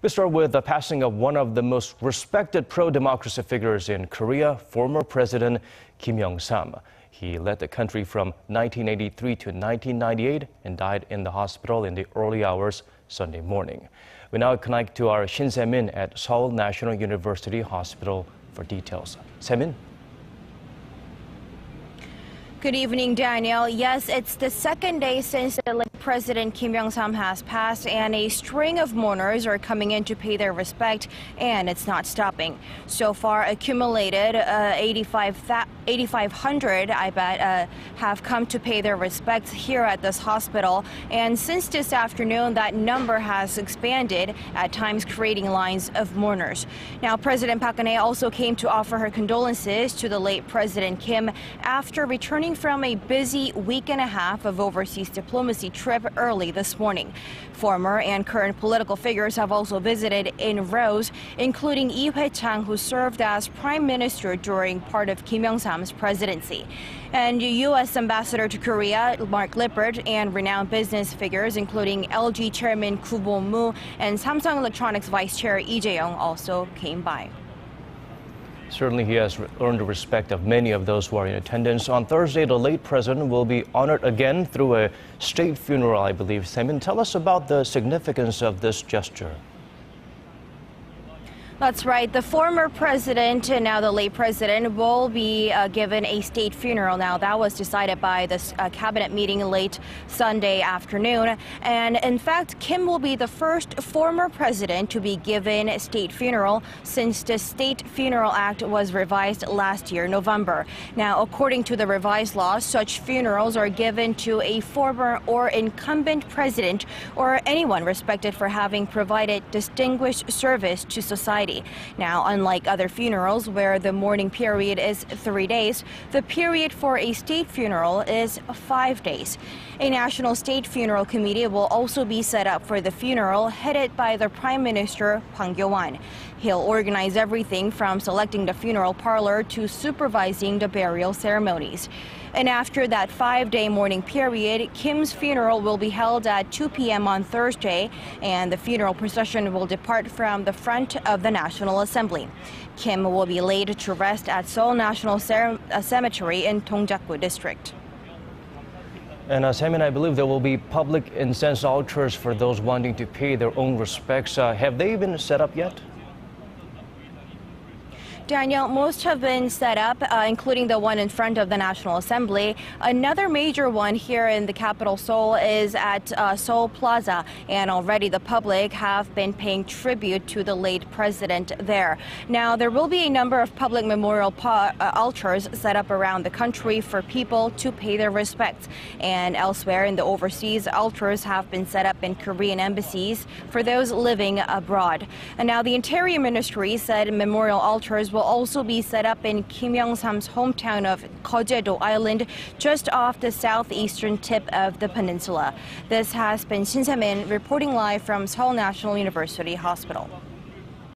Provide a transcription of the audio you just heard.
We start with the passing of one of the most respected pro-democracy figures in Korea, former President Kim Young-sam. He led the country from 1983 to 1998 and died in the hospital in the early hours Sunday morning. We now connect to our Shin at Seoul National University Hospital for details. Semin? Good evening, Daniel. Yes, it's the second day since President Kim Young-sam has passed, and a string of mourners are coming in to pay their respect, and it's not stopping. So far, accumulated 8,500, have come to pay their respects here at this hospital. And since this afternoon, that number has expanded, at times creating lines of mourners. Now, President Park Geun also came to offer her condolences to the late President Kim after returning from a busy week and a half of overseas diplomacy trip early this morning. Former and current political figures have also visited in rows, including Lee Chang, who served as prime minister during part of Kim Young-sam's presidency. And U.S. Ambassador to Korea, Mark Lippert, and renowned business figures, including LG Chairman Koo Bo-moo and Samsung Electronics Vice Chair Lee Jae-young, also came by. Certainly, he has earned the respect of many of those who are in attendance. On Thursday, the late president will be honored again through a state funeral, I believe. Semin, tell us about the significance of this gesture. That's right. The former president, and now the late president, will be given a state funeral. Now, that was decided by this cabinet meeting late Sunday afternoon. And in fact, Kim will be the first former president to be given a state funeral since the State Funeral Act was revised last year, November. Now, according to the revised law, such funerals are given to a former or incumbent president or anyone respected for having provided distinguished service to society. Now, unlike other funerals where the mourning period is 3 days, the period for a state funeral is 5 days. A national state funeral committee will also be set up for the funeral, headed by the Prime Minister Park Geun. He'll organize everything from selecting the funeral parlor to supervising the burial ceremonies. And after that 5-day mourning period, Kim's funeral will be held at 2 p.m. on Thursday, and the funeral procession will depart from the front of the National Assembly. Kim will be laid to rest at Seoul National Cemetery in Dongjakgu District. And Semin, I believe there will be public incense altars for those wanting to pay their own respects. Have they been set up yet? Daniel, most have been set up, including the one in front of the National Assembly. Another major one here in the capital, Seoul, is at Seoul Plaza, and already the public have been paying tribute to the late president there. Now, there will be a number of public memorial altars set up around the country for people to pay their respects. And elsewhere in the overseas, altars have been set up in Korean embassies for those living abroad. And now the Interior Ministry said memorial altars will also be set up in Kim Young-sam's hometown of Jeojedo Island, just off the southeastern tip of the peninsula. This has been Shin reporting live from Seoul National University Hospital.